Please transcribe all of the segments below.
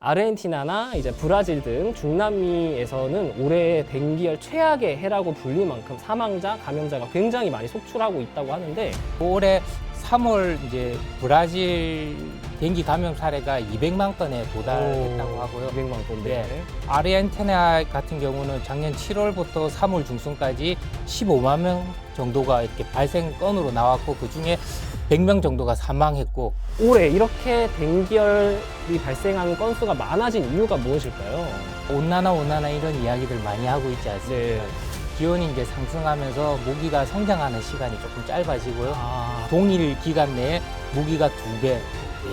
아르헨티나나 이제 브라질 등 중남미에서는 올해 댕기열 최악의 해라고 불릴 만큼 사망자, 감염자가 굉장히 많이 속출하고 있다고 하는데 올해 3월 이제 브라질 댕기 감염 사례가 200만 건에 도달했다고 하고요. 200만 건데. 네. 아르헨티나 같은 경우는 작년 7월부터 3월 중순까지 15만 명 정도가 이렇게 발생 건으로 나왔고 그 중에 100명 정도가 사망했고 올해 이렇게 댕기열이 발생하는 건수가 많아진 이유가 무엇일까요? 온난화 이런 이야기들 많이 하고 있지 않습니까? 네. 기온이 이제 상승하면서 모기가 성장하는 시간이 조금 짧아지고요. 아, 동일 기간 내에 모기가 2배,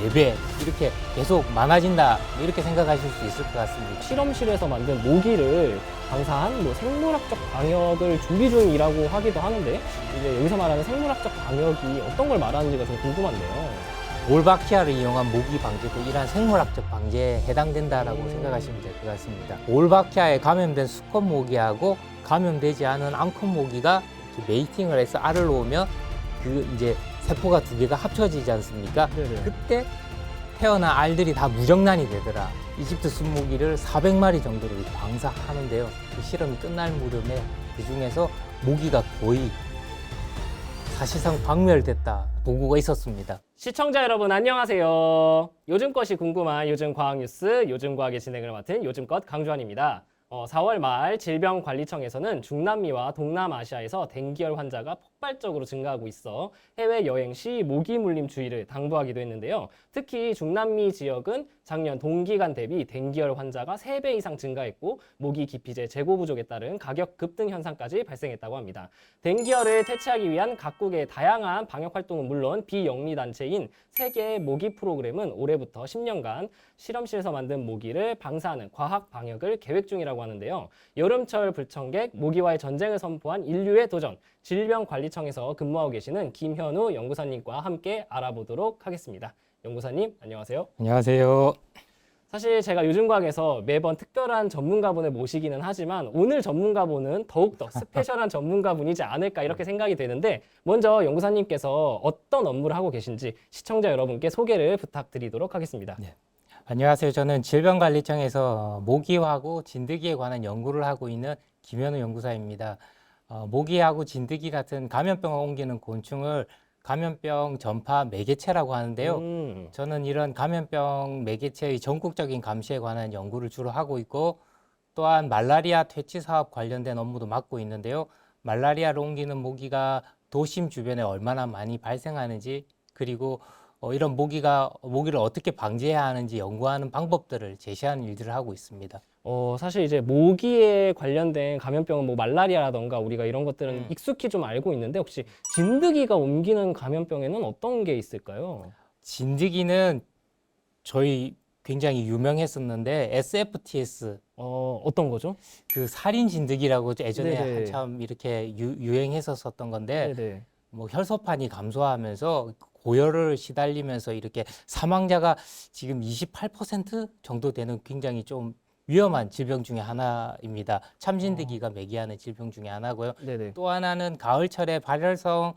4배 이렇게 계속 많아진다 이렇게 생각하실 수 있을 것 같습니다. 실험실에서 만든 모기를 방사한 뭐 생물학적 방역을 준비 중이라고 하기도 하는데 이제 여기서 말하는 생물학적 방역이 어떤 걸 말하는지가 좀 궁금한데요. 올바키아를 이용한 모기 방제도 이러한 생물학적 방제에 해당된다라고 생각하시면 될 것 같습니다. 올바키아에 감염된 수컷 모기하고 감염되지 않은 암컷 모기가 메이팅을 해서 알을 놓으면 그 이제 세포가 2개가 합쳐지지 않습니까? 네네. 그때 태어난 알들이 다 무정란이 되더라. 이집트 순모기를 400마리 정도를 방사하는데요. 그 실험이 끝날 무렵에 그 중에서 모기가 거의 사실상 박멸됐다 보고가 있었습니다. 시청자 여러분 안녕하세요. 요즘 것이 궁금한 요즘 과학 뉴스, 요즘 과학의 진행을 맡은 요즘껏 강주환입니다. 4월 말 질병관리청에서는 중남미와 동남아시아에서 댕기열 환자가 폭발적으로 증가하고 있어 해외 여행 시 모기 물림 주의를 당부하기도 했는데요. 특히 중남미 지역은 작년 동기간 대비 댕기열 환자가 3배 이상 증가했고 모기 기피제 재고 부족에 따른 가격 급등 현상까지 발생했다고 합니다. 댕기열을 퇴치하기 위한 각국의 다양한 방역 활동은 물론 비영리 단체인 세계 모기 프로그램은 올해부터 10년간 실험실에서 만든 모기를 방사하는 과학 방역을 계획 중이라고 하는데요. 여름철 불청객 모기와의 전쟁을 선포한 인류의 도전 질병관리청에서 근무하고 계시는 김현우 연구사님과 함께 알아보도록 하겠습니다. 연구사님 안녕하세요. 안녕하세요. 사실 제가 요즘과학에서 매번 특별한 전문가분을 모시기는 하지만 오늘 전문가분은 더욱더 스페셜한 전문가분이지 않을까 이렇게 생각이 되는데 먼저 연구사님께서 어떤 업무를 하고 계신지 시청자 여러분께 소개를 부탁드리도록 하겠습니다. 네. 안녕하세요. 저는 질병관리청에서 모기하고 진드기에 관한 연구를 하고 있는 김현우 연구사입니다. 모기하고 진드기 같은 감염병을 옮기는 곤충을 감염병 전파 매개체라고 하는데요. 저는 이런 감염병 매개체의 전국적인 감시에 관한 연구를 주로 하고 있고 또한 말라리아 퇴치 사업 관련된 업무도 맡고 있는데요. 말라리아를 옮기는 모기가 도심 주변에 얼마나 많이 발생하는지 그리고 이런 모기를 어떻게 방지해야 하는지 연구하는 방법들을 제시하는 일들을 하고 있습니다. 사실 이제 모기에 관련된 감염병은 뭐 말라리아라던가 우리가 이런 것들은 익숙히 좀 알고 있는데 혹시 진드기가 옮기는 감염병에는 어떤 게 있을까요? 진드기는 저희 굉장히 유명했었는데 SFTS 어떤 거죠? 그 살인 진드기라고 예전에 네네. 한참 이렇게 유행했었던 건데 네네. 뭐 혈소판이 감소하면서 고열을 시달리면서 이렇게 사망자가 지금 28% 정도 되는 굉장히 좀 위험한 질병 중에 하나입니다. 참진드기가 매개하는 질병 중에 하나고요. 네네. 또 하나는 가을철에 발열성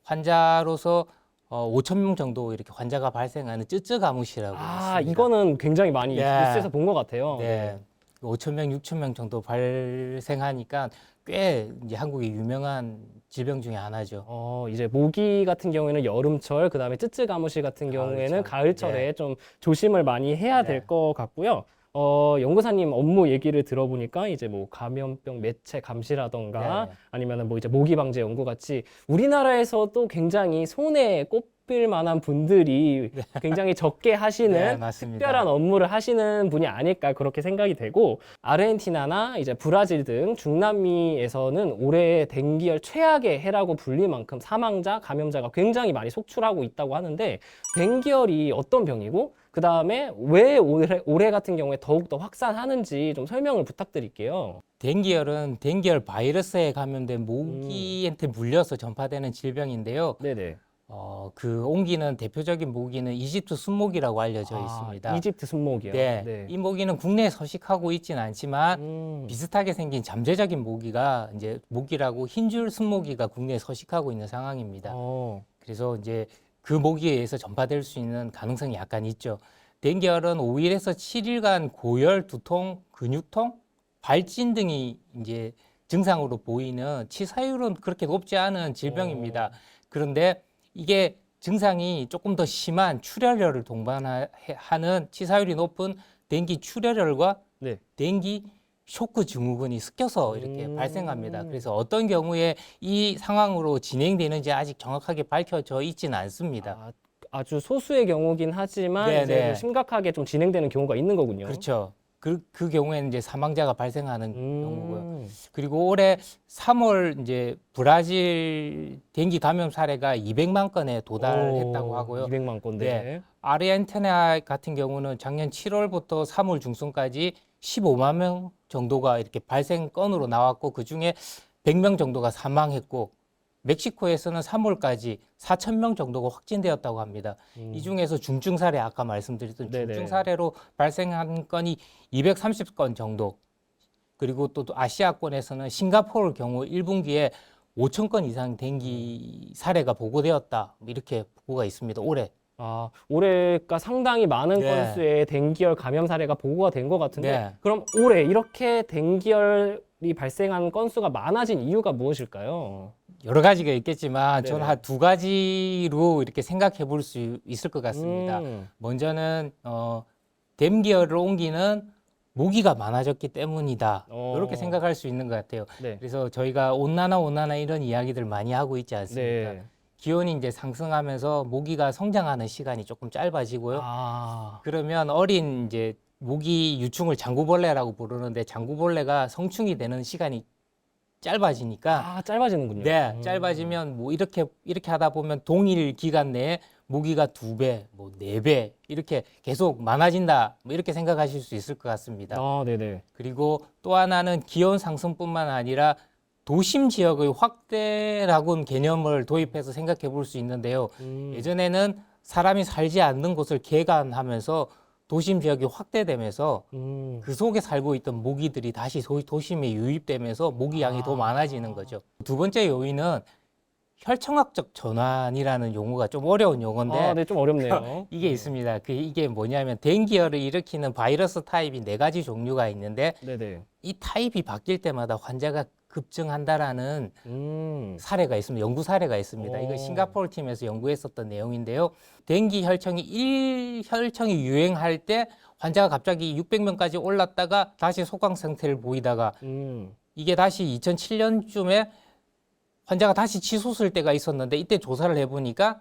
환자로서 5천 명 정도 이렇게 환자가 발생하는 쯔쯔가무시라고 있습니다. 이거는 굉장히 많이 네. 뉴스에서 본 것 같아요. 네. 5천 명, 6천 명 정도 발생하니까 꽤 이제 한국의 유명한 질병 중에 하나죠. 이제 모기 같은 경우에는 여름철, 그다음에 쯔쯔가무시 같은 경우에는 가을철에 네. 좀 조심을 많이 해야 될 네. 것 같고요. 연구사님 업무 얘기를 들어보니까 이제 뭐 감염병 매체 감시라던가 네. 아니면은 뭐 이제 모기 방제 연구 같이 우리나라에서도 굉장히 손에 꼽힐 만한 분들이 굉장히 적게 하시는 네, 맞습니다. 특별한 업무를 하시는 분이 아닐까 그렇게 생각이 되고 아르헨티나나 이제 브라질 등 중남미에서는 올해 댕기열 최악의 해라고 불릴 만큼 사망자, 감염자가 굉장히 많이 속출하고 있다고 하는데 댕기열이 어떤 병이고 그 다음에 왜 올해 같은 경우에 더욱더 확산하는지 좀 설명을 부탁드릴게요. 댕기열은 댕기열 바이러스에 감염된 모기한테 물려서 전파되는 질병인데요. 네네. 그 옮기는 대표적인 모기는 이집트 순모기라고 알려져 있습니다. 이집트 순모기요. 네. 이 모기는 국내에 서식하고 있지는 않지만 비슷하게 생긴 잠재적인 모기가 이제 모기라고 흰줄 순모기가 국내에 서식하고 있는 상황입니다. 그래서 이제 그 모기에 의해서 전파될 수 있는 가능성이 약간 있죠. 댕기열은 5일에서 7일간 고열, 두통, 근육통, 발진 등이 이제 증상으로 보이는 치사율은 그렇게 높지 않은 질병입니다. 그런데 이게 증상이 조금 더 심한 출혈열을 동반하는 치사율이 높은 댕기 출혈열과 네. 댕기 쇼크 증후군이 섞여서 이렇게 발생합니다. 음. 그래서 어떤 경우에 이 상황으로 진행되는지 아직 정확하게 밝혀져 있지는 않습니다. 아주 소수의 경우긴 하지만 네, 이제 네. 뭐 심각하게 좀 진행되는 경우가 있는 거군요. 그렇죠. 그 경우에는 이제 사망자가 발생하는 경우고요. 음. 그리고 올해 3월 이제 브라질 댕기 감염 사례가 200만 건에 도달했다고 하고요. 200만 건대. 네. 아르헨티나 같은 경우는 작년 7월부터 3월 중순까지 15만 명 정도가 이렇게 발생 건으로 나왔고 그중에 100명 정도가 사망했고 멕시코에서는 3월까지 4천 명 정도가 확진되었다고 합니다. 이 중에서 중증 사례 아까 말씀드렸던 네네. 중증 사례로 발생한 건이 230건 정도. 그리고 또 아시아권에서는 싱가포르 경우 1분기에 5천 건 이상 댕기 사례가 보고되었다. 이렇게 보고가 있습니다. 올해. 올해가 상당히 많은 네. 건수의 댕기열 감염 사례가 보고가 된 것 같은데 네. 그럼 올해 이렇게 댕기열이 발생한 건수가 많아진 이유가 무엇일까요? 여러 가지가 있겠지만 저는 네네. 한 두 가지로 이렇게 생각해 볼 수 있을 것 같습니다. 음. 먼저는 댐기열을 옮기는 모기가 많아졌기 때문이다. 이렇게 생각할 수 있는 것 같아요. 네. 그래서 저희가 온난화 이런 이야기들 많이 하고 있지 않습니까? 네. 기온이 이제 상승하면서 모기가 성장하는 시간이 조금 짧아지고요. 그러면 어린 이제 모기 유충을 장구벌레라고 부르는데 장구벌레가 성충이 되는 시간이 짧아지니까 짧아지는군요. 네, 짧아지면 뭐 이렇게 하다 보면 동일 기간 내에 모기가 2배, 뭐 4배 이렇게 계속 많아진다. 뭐 이렇게 생각하실 수 있을 것 같습니다. 네네. 그리고 또 하나는 기온 상승뿐만 아니라 도심 지역의 확대라고는 개념을 도입해서 생각해 볼 수 있는데요. 예전에는 사람이 살지 않는 곳을 개간하면서 도심 지역이 확대되면서 그 속에 살고 있던 모기들이 다시 도심에 유입되면서 모기 양이 더 많아지는 거죠. 두 번째 요인은 혈청학적 전환이라는 용어가 좀 어려운 용어인데 네, 좀 어렵네요. 이게 있습니다. 이게 뭐냐면 댕기열을 일으키는 바이러스 타입이 4가지 종류가 있는데 네네. 이 타입이 바뀔 때마다 환자가 급증한다라는 사례가 있습니다. 연구 사례가 있습니다. 이거 싱가포르 팀에서 연구했었던 내용인데요. 댕기 혈청이 1혈청이 유행할 때 환자가 갑자기 600명까지 올랐다가 다시 소강 상태를 보이다가 이게 다시 2007년쯤에 환자가 다시 치솟을 때가 있었는데 이때 조사를 해보니까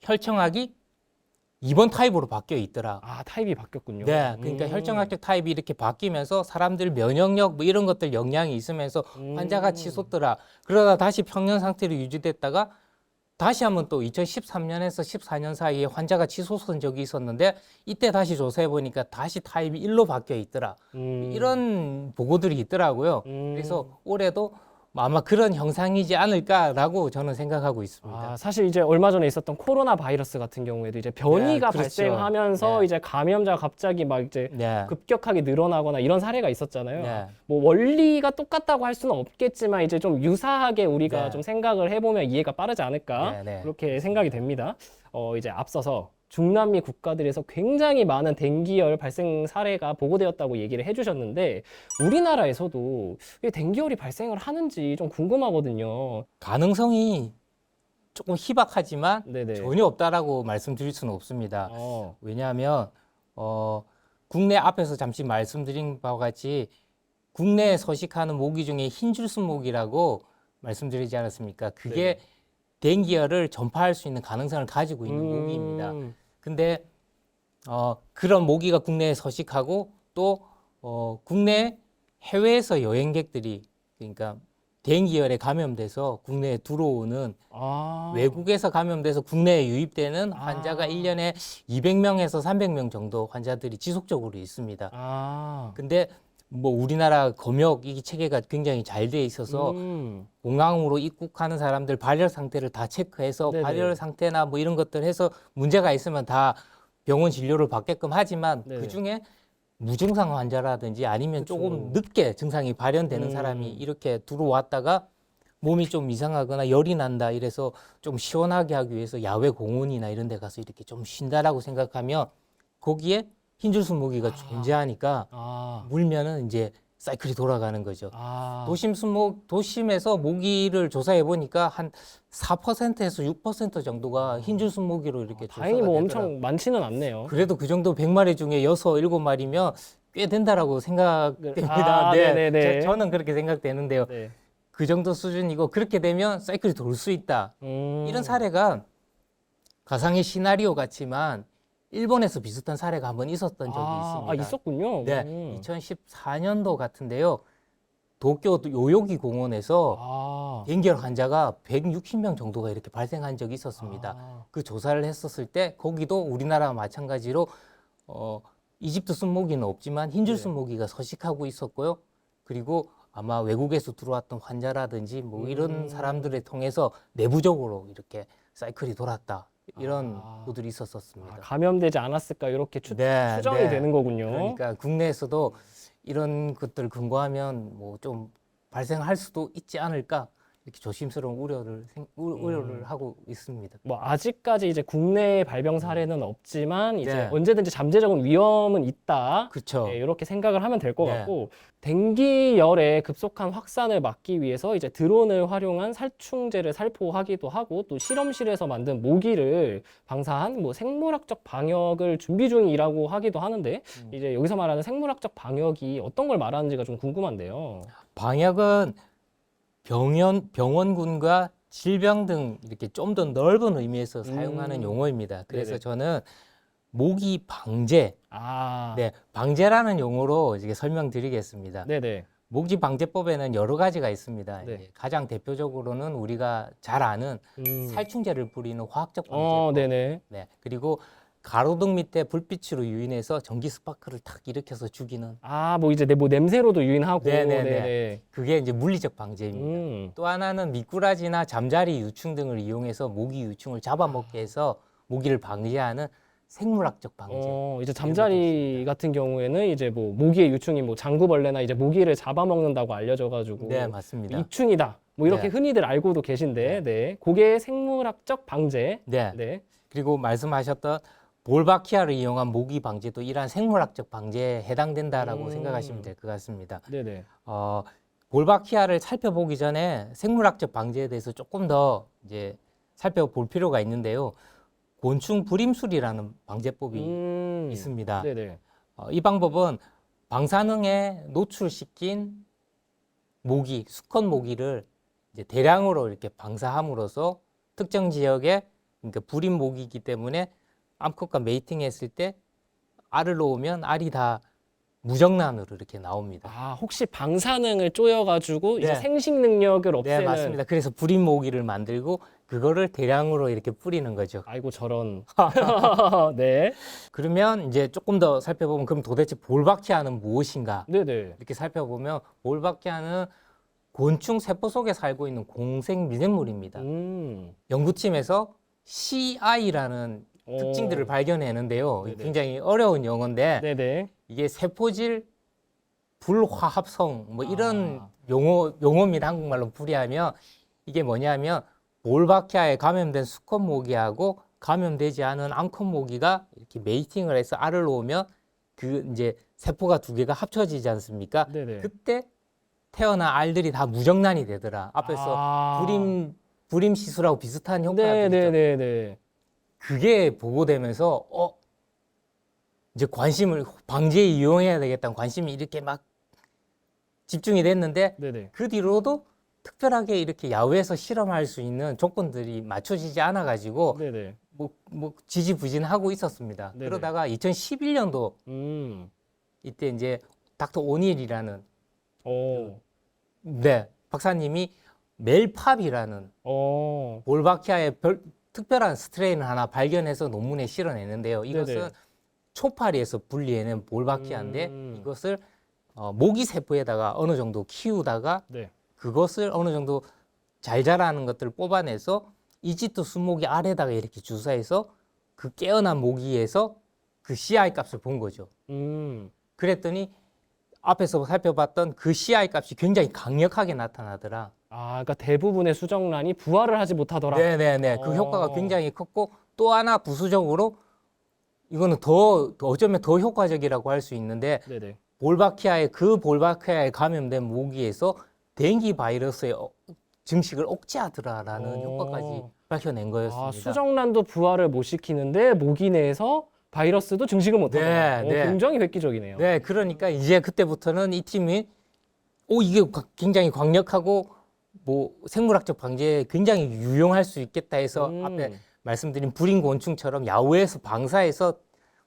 혈청학이 2번 타입으로 바뀌어 있더라. 타입이 바뀌었군요. 네, 그러니까 혈청학적 타입이 이렇게 바뀌면서 사람들 면역력 뭐 이런 것들 영향이 있으면서 환자가 치솟더라. 그러다 다시 평년 상태로 유지됐다가 다시 한번 또 2013년에서 14년 사이에 환자가 치솟은 적이 있었는데 이때 다시 조사해 보니까 다시 타입이 1로 바뀌어 있더라. 이런 보고들이 있더라고요. 그래서 올해도 아마 그런 형상이지 않을까라고 저는 생각하고 있습니다. 사실 이제 얼마 전에 있었던 코로나 바이러스 같은 경우에도 이제 변이가 네, 그렇죠. 발생하면서 네. 이제 감염자가 갑자기 막 이제 네. 급격하게 늘어나거나 이런 사례가 있었잖아요. 네. 뭐 원리가 똑같다고 할 수는 없겠지만 이제 좀 유사하게 우리가 네. 좀 생각을 해보면 이해가 빠르지 않을까 네, 네. 그렇게 생각이 됩니다. 이제 앞서서 중남미 국가들에서 굉장히 많은 댕기열 발생 사례가 보고되었다고 얘기를 해주셨는데 우리나라에서도 왜 댕기열이 발생을 하는지 좀 궁금하거든요. 가능성이 조금 희박하지만 네네. 전혀 없다라고 말씀드릴 수는 없습니다. 어, 왜냐하면 국내 앞에서 잠시 말씀드린 바와 같이 국내에 서식하는 모기 중에 흰줄순 모기라고 말씀드리지 않았습니까? 그게 댕기열을 전파할 수 있는 가능성을 가지고 있는 모기입니다. 근데 그런 모기가 국내에 서식하고 또 국내 해외에서 여행객들이 그러니까 댕기열에 감염돼서 국내에 들어오는 외국에서 감염돼서 국내에 유입되는 환자가 1년에 200명에서 300명 정도 환자들이 지속적으로 있습니다. 근데 뭐 우리나라 검역 이 체계가 굉장히 잘 돼 있어서 공항으로 입국하는 사람들 발열 상태를 다 체크해서 네네. 발열 상태나 뭐 이런 것들 해서 문제가 있으면 다 병원 진료를 받게끔 하지만 네네. 그중에 무증상 환자라든지 아니면 그쵸. 조금 늦게 증상이 발현되는 사람이 이렇게 들어왔다가 몸이 좀 이상하거나 열이 난다 이래서 좀 시원하게 하기 위해서 야외 공원이나 이런 데 가서 이렇게 좀 쉰다라고 생각하면 거기에 흰줄순 모기가 존재하니까 아, 물면은 이제 사이클이 돌아가는 거죠. 아, 도심에서 모기를 조사해 보니까 한 4%에서 6% 정도가 흰줄순 모기로 이렇게 다행히 조사가 뭐 되더라고요. 엄청 많지는 않네요. 그래도 그 정도 100마리 중에 6, 7마리면 꽤 된다라고 생각됩니다. 아, 네, 네네네. 저는 그렇게 생각되는데요. 네. 그 정도 수준이고 그렇게 되면 사이클이 돌 수 있다. 이런 사례가 가상의 시나리오 같지만 일본에서 비슷한 사례가 한번 있었던 적이 있습니다. 아, 있었군요. 네, 2014년도 같은데요. 도쿄 요요기 공원에서 아, 댕결 환자가 160명 정도가 이렇게 발생한 적이 있었습니다. 아, 그 조사를 했었을 때 거기도 우리나라와 마찬가지로 이집트 순모기는 없지만 흰줄 네. 순모기가 서식하고 있었고요. 그리고 아마 외국에서 들어왔던 환자라든지 뭐 이런 사람들을 통해서 내부적으로 이렇게 사이클이 돌았다. 이런 아. 보들이 있었습니다. 감염되지 않았을까 이렇게 네, 추정이 네. 되는 거군요. 그러니까 국내에서도 이런 것들을 근거하면 뭐 좀 발생할 수도 있지 않을까 이렇게 조심스러운 우려를 하고 있습니다. 뭐 아직까지 이제 국내 발병 사례는 없지만 이제 네. 언제든지 잠재적인 위험은 있다. 그렇죠. 네, 이렇게 생각을 하면 될 것 네. 같고 댕기열의 급속한 확산을 막기 위해서 이제 드론을 활용한 살충제를 살포하기도 하고 또 실험실에서 만든 모기를 방사한 뭐 생물학적 방역을 준비 중이라고 하기도 하는데 이제 여기서 말하는 생물학적 방역이 어떤 걸 말하는지가 좀 궁금한데요. 방역은 병원군과 질병 등 이렇게 좀 더 넓은 의미에서 사용하는 용어입니다. 그래서 네네. 저는 모기 방제, 아, 네, 방제라는 용어로 이제 설명드리겠습니다. 네네. 모기 방제법에는 여러 가지가 있습니다. 네. 이제 가장 대표적으로는 우리가 잘 아는 살충제를 뿌리는 화학적 방제법. 네네. 네, 그리고 가로등 밑에 불빛으로 유인해서 전기 스파크를 탁 일으켜서 죽이는 아, 뭐 이제 뭐 냄새로도 유인하고. 네네네. 네네. 그게 이제 물리적 방제입니다. 음. 또 하나는 미꾸라지나 잠자리 유충 등을 이용해서 모기 유충을 잡아먹게 해서 모기를 방지하는 생물학적 방제. 이제 잠자리 같은 경우에는 이제 뭐 모기의 유충인 뭐 장구벌레나 이제 모기를 잡아먹는다고 알려져가지고 네, 맞습니다. 이충이다. 뭐 이렇게 네. 흔히들 알고도 계신데, 네. 그게 생물학적 방제. 네. 네. 그리고 말씀하셨던 볼바키아를 이용한 모기 방제도 이러한 생물학적 방제에 해당된다라고 생각하시면 될 것 같습니다. 네네. 볼바키아를 살펴보기 전에 생물학적 방제에 대해서 조금 더 이제 살펴볼 필요가 있는데요. 곤충 불임술이라는 방제법이 있습니다. 네네. 이 방법은 방사능에 노출시킨 모기, 수컷 모기를 이제 대량으로 이렇게 방사함으로써 특정 지역에 그러니까 불임 모기이기 때문에 암컷과 메이팅했을 때 알을 놓으면 알이 다 무정란으로 이렇게 나옵니다. 아, 혹시 방사능을 쪼여가지고 이제 네. 생식 능력을 네, 없애는. 맞습니다. 그래서 불임 모기를 만들고 그거를 대량으로 이렇게 뿌리는 거죠. 아이고, 저런. 네. 그러면 이제 조금 더 살펴보면 그럼 도대체 볼바키아는 무엇인가? 네네. 이렇게 살펴보면 볼바키아는 곤충 세포 속에 살고 있는 공생 미생물입니다. 연구팀에서 CI라는 특징들을 발견했는데요. 네네. 굉장히 어려운 용어인데 네네. 이게 세포질 불화합성 뭐 이런 용어입니다. 한국말로 풀이하면 이게 뭐냐면 볼바키아에 감염된 수컷 모기하고 감염되지 않은 암컷 모기가 이렇게 메이팅을 해서 알을 놓으면 그 이제 세포가 두 개가 합쳐지지 않습니까? 네네. 그때 태어난 알들이 다 무정란이 되더라. 앞에서 불임 시술하고 비슷한 효과가 되죠. 네네네네. 그게 보고되면서 이제 관심을 방제에 이용해야 되겠다는 관심이 이렇게 막 집중이 됐는데 네네. 그 뒤로도 특별하게 이렇게 야외에서 실험할 수 있는 조건들이 맞춰지지 않아 가지고 네네. 뭐 지지부진하고 있었습니다. 네네. 그러다가 2011년도 이때 이제 닥터 오닐이라는 오. 네, 박사님이 멜팝이라는 볼바키아의 특별한 스트레인을 하나 발견해서 논문에 실어냈는데요. 이것은 네네. 초파리에서 분리해낸 볼바키아인데 이것을 모기 세포에다가 어느 정도 키우다가 네. 그것을 어느 정도 잘 자라는 것들을 뽑아내서 이집트 순모기 알에다가 이렇게 주사해서 그 깨어난 모기에서 그 CI 값을 본 거죠. 그랬더니 앞에서 살펴봤던 그 CI 값이 굉장히 강력하게 나타나더라. 아, 그러니까 대부분의 수정란이 부활을 하지 못하더라. 네네네. 그 효과가 굉장히 컸고 또 하나 부수적으로 이거는 더 어쩌면 더 효과적이라고 할 수 있는데 네네. 볼바키아에 감염된 모기에서 댕기 바이러스의 증식을 억제하더라라는 효과까지 밝혀낸 아, 거였습니다. 수정란도 부화를 못 시키는데 모기 내에서 바이러스도 증식을 못하다. 네, 네. 굉장히 획기적이네요. 네, 그러니까 이제 그때부터는 이 팀이 이게 굉장히 강력하고 뭐 생물학적 방제에 굉장히 유용할 수 있겠다 해서 앞에 말씀드린 불인 곤충처럼 야외에서 방사해서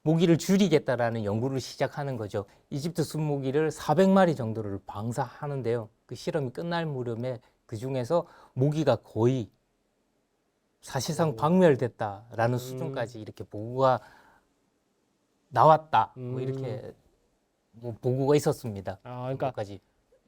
모기를 줄이겠다라는 연구를 시작하는 거죠. 이집트 순모기를 400마리 정도를 방사하는데요. 그 실험이 끝날 무렵에 그 중에서 모기가 거의 사실상 박멸됐다라는 수준까지 이렇게 보고가 나왔다. 뭐 이렇게 뭐 보고가 있었습니다. 아, 그러니까 까지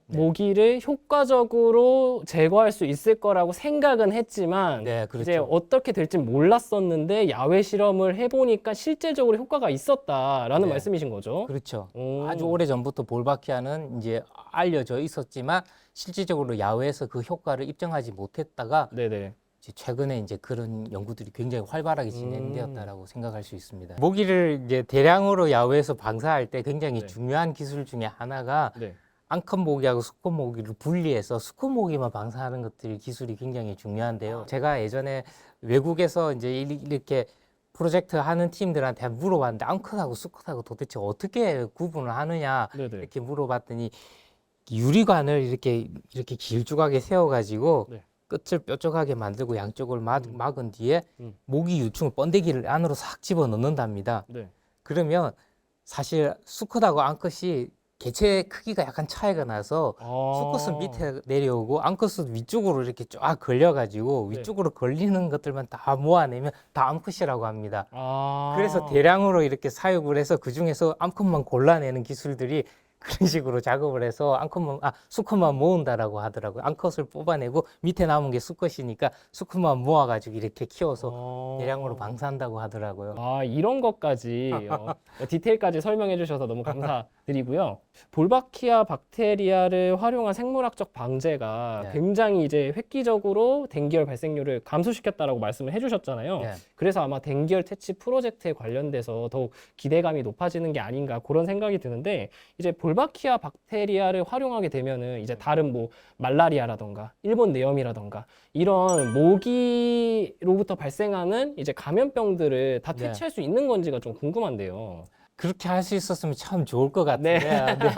네. 모기를 효과적으로 제거할 수 있을 거라고 생각은 했지만 네, 그렇죠. 이제 어떻게 될지 몰랐었는데 야외 실험을 해보니까 실질적으로 효과가 있었다라는 네. 말씀이신 거죠. 그렇죠. 오. 아주 오래 전부터 볼바키아는 이제 알려져 있었지만 실질적으로 야외에서 그 효과를 입증하지 못했다가 네네. 이제 최근에 이제 그런 연구들이 굉장히 활발하게 진행되었다라고 생각할 수 있습니다. 모기를 이제 대량으로 야외에서 방사할 때 굉장히 네. 중요한 기술 중에 하나가 네. 앙컷 모기하고 수컷 모기를 분리해서 수컷 모기만 방사하는 것들이 기술이 굉장히 중요한데요. 제가 예전에 외국에서 이제 이렇게 프로젝트 하는 팀들한테 물어봤는데 앙컷하고 수컷하고 도대체 어떻게 구분을 하느냐 네네. 이렇게 물어봤더니 유리관을 이렇게 길쭉하게 세워가지고 네. 끝을 뾰족하게 만들고 양쪽을 막은 뒤에 음. 모기 유충을 번데기를 안으로 싹 집어 넣는답니다. 네. 그러면 사실 수컷하고 앙컷이 개체 크기가 약간 차이가 나서 수컷은 밑에 내려오고 앙컷은 위쪽으로 이렇게 쫙 걸려가지고 네. 위쪽으로 걸리는 것들만 다 모아내면 다 암컷이라고 합니다. 아. 그래서 대량으로 이렇게 사육을 해서 그 중에서 암컷만 골라내는 기술들이 그런 식으로 작업을 해서 수컷만 모은다라고 하더라고요. 암컷을 뽑아내고 밑에 남은 게 수컷이니까 수컷만 모아가지고 이렇게 키워서 대량으로 방사한다고 하더라고요. 아, 이런 것까지 디테일까지 설명해 주셔서 너무 감사드리고요. 볼바키아 박테리아를 활용한 생물학적 방제가 네. 굉장히 이제 획기적으로 댕기열 발생률을 감소시켰다라고 말씀을 해 주셨잖아요. 네. 그래서 아마 댕기열 퇴치 프로젝트에 관련돼서 더욱 기대감이 높아지는 게 아닌가 그런 생각이 드는데 이제 볼바키아 박테리아를 활용하게 되면은 이제 다른 뭐 말라리아라던가 일본 뇌염이라던가 이런 모기로부터 발생하는 이제 감염병들을 다 네. 퇴치할 수 있는 건지가 좀 궁금한데요. 그렇게 할 수 있었으면 참 좋을 것 네. 같은데.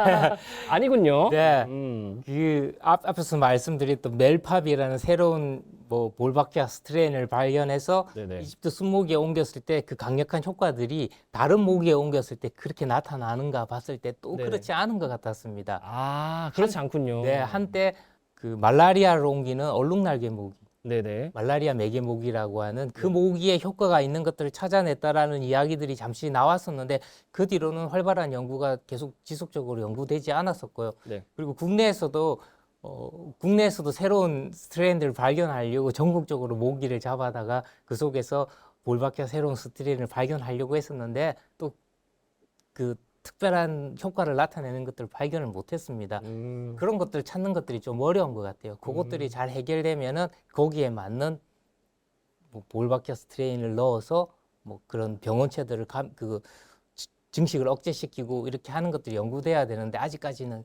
아니군요. 네. 그 앞에서 말씀드렸던 멜팝이라는 새로운 뭐 볼바키아 스트레인을 발견해서 네네. 이집트 순모기에 옮겼을 때 그 강력한 효과들이 다른 모기에 옮겼을 때 그렇게 나타나는가 봤을 때 또 네네. 그렇지 않은 것 같았습니다. 아, 그렇지 않군요. 네, 한때 그 말라리아를 옮기는 얼룩날개 모기, 네네. 말라리아 매개 모기라고 하는 그 네. 모기에 효과가 있는 것들을 찾아냈다라는 이야기들이 잠시 나왔었는데 그 뒤로는 활발한 연구가 계속 지속적으로 연구되지 않았었고요. 네. 그리고 국내에서도 새로운 스트레인들을 발견하려고 전국적으로 모기를 잡아다가 그 속에서 볼바키아 새로운 스트레인을 발견하려고 했었는데 또 그 특별한 효과를 나타내는 것들을 발견을 못했습니다. 그런 것들 찾는 것들이 좀 어려운 것 같아요. 그것들이 잘 해결되면은 거기에 맞는 뭐 볼바키아 스트레인을 넣어서 뭐 그런 병원체들을 증식을 억제시키고 이렇게 하는 것들이 연구돼야 되는데 아직까지는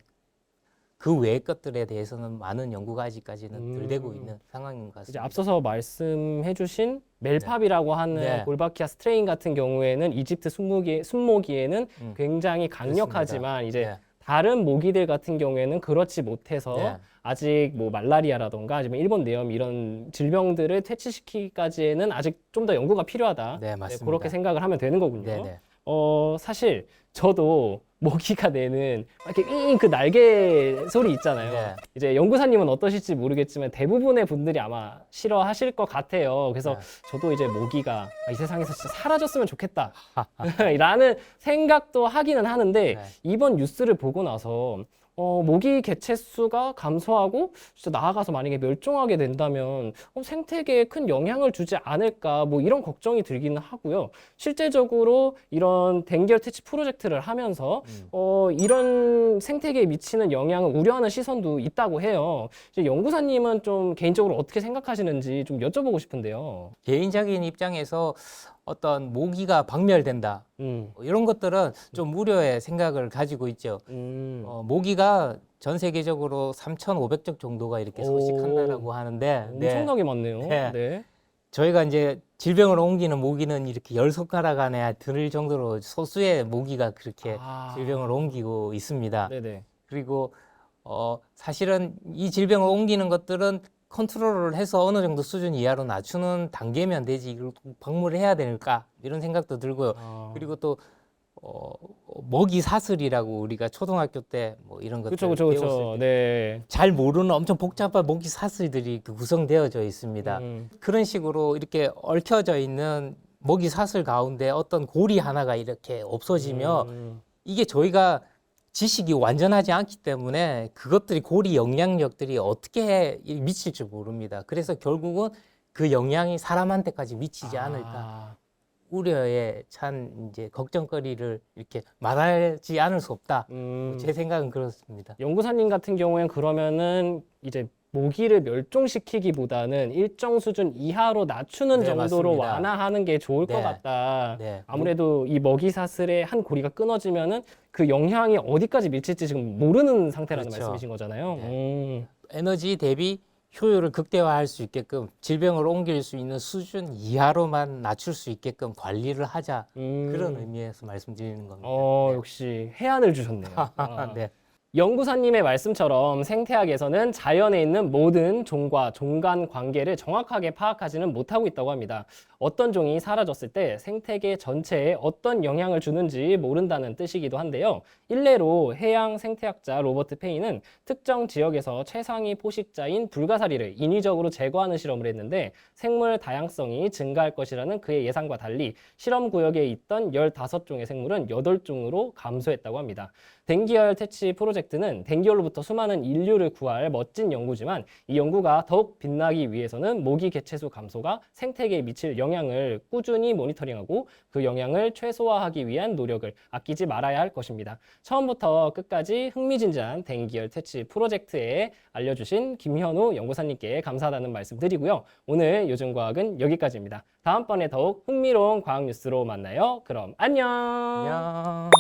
그 외의 것들에 대해서는 많은 연구가 아직까지는 덜 되고 있는 상황인 것 이제 같습니다. 앞서서 말씀해주신 멜팝이라고 하는 네. 볼바키아 스트레인 같은 경우에는 이집트 순모기에는 음. 굉장히 강력하지만 이제 네. 다른 모기들 같은 경우에는 그렇지 못해서 네. 아직 뭐 말라리아라던가 아니면 일본 뇌염 이런 질병들을 퇴치시키기까지는 아직 좀 더 연구가 필요하다. 네, 맞습니다. 그렇게 생각을 하면 되는 거군요. 네, 네. 사실 저도 모기가 내는 이렇게 그 날개 소리 있잖아요. 네. 이제 연구사님은 어떠실지 모르겠지만 대부분의 분들이 아마 싫어하실 것 같아요. 그래서 네. 저도 이제 모기가 이 세상에서 진짜 사라졌으면 좋겠다 라는 생각도 하기는 하는데 네. 이번 뉴스를 보고 나서 모기 개체 수가 감소하고 진짜 나아가서 만약에 멸종하게 된다면 생태계에 큰 영향을 주지 않을까 뭐 이런 걱정이 들기는 하고요. 실제적으로 이런 댕결 퇴치 프로젝트를 하면서 이런 생태계에 미치는 영향을 우려하는 시선도 있다고 해요. 이제 연구사님은 좀 개인적으로 어떻게 생각하시는지 좀 여쭤보고 싶은데요. 개인적인 입장에서 어떤 모기가 박멸된다. 음. 이런 것들은 좀 우려의 생각을 가지고 있죠. 모기가 전 세계적으로 3,500종 정도가 이렇게 오. 서식한다라고 하는데, 엄청나게 많네요. 네. 네. 저희가 이제 질병을 옮기는 모기는 이렇게 10손가락 안에 들 정도로 소수의 모기가 그렇게 아. 질병을 옮기고 있습니다. 네네. 그리고 사실은 이 질병을 옮기는 것들은 컨트롤을 해서 어느 정도 수준 이하로 낮추는 단계면 되지 이걸 꼭 방무를 해야 될까 이런 생각도 들고요. 아. 그리고 또 먹이 사슬이라고 우리가 초등학교 때 뭐 이런 것들 그렇죠, 그렇죠, 배웠을 그렇죠. 때 네. 잘 모르는 엄청 복잡한 먹이 사슬들이 그 구성되어져 있습니다. 그런 식으로 이렇게 얽혀져 있는 먹이 사슬 가운데 어떤 고리 하나가 이렇게 없어지면 이게 저희가 지식이 완전하지 않기 때문에 그것들이 고리 영향력들이 어떻게 미칠지 모릅니다. 그래서 결국은 그 영향이 사람한테까지 미치지 않을까 아. 우려에 찬 이제 걱정거리를 이렇게 말하지 않을 수 없다. 제 생각은 그렇습니다. 연구사님 같은 경우엔 그러면은 이제 모기를 멸종시키기보다는 일정 수준 이하로 낮추는 네, 정도로 맞습니다. 완화하는 게 좋을 것 네. 같다. 네. 아무래도 이 먹이 사슬의 한 고리가 끊어지면은 그 영향이 어디까지 미칠지 지금 모르는 상태라는 그렇죠. 말씀이신 거잖아요. 에너지 대비 효율을 극대화할 수 있게끔 질병을 옮길 수 있는 수준 이하로만 낮출 수 있게끔 관리를 하자. 그런 의미에서 말씀드리는 겁니다. 네. 역시 해안을 주셨네요. 아. 네. 연구사님의 말씀처럼 생태학에서는 자연에 있는 모든 종과 종 간 관계를 정확하게 파악하지는 못하고 있다고 합니다. 어떤 종이 사라졌을 때 생태계 전체에 어떤 영향을 주는지 모른다는 뜻이기도 한데요. 일례로 해양 생태학자 로버트 페인은 특정 지역에서 최상위 포식자인 불가사리를 인위적으로 제거하는 실험을 했는데 생물 다양성이 증가할 것이라는 그의 예상과 달리 실험 구역에 있던 15종의 생물은 8종으로 감소했다고 합니다. 댕기열 퇴치 프로젝트는 댕기열로부터 수많은 인류를 구할 멋진 연구지만 이 연구가 더욱 빛나기 위해서는 모기 개체수 감소가 생태계에 미칠 영향을 꾸준히 모니터링하고 그 영향을 최소화하기 위한 노력을 아끼지 말아야 할 것입니다. 처음부터 끝까지 흥미진진한 댕기열 퇴치 프로젝트에 알려주신 김현우 연구사님께 감사하다는 말씀 드리고요. 오늘 요즘과학은 여기까지입니다. 다음번에 더욱 흥미로운 과학 뉴스로 만나요. 그럼 안녕. 안녕.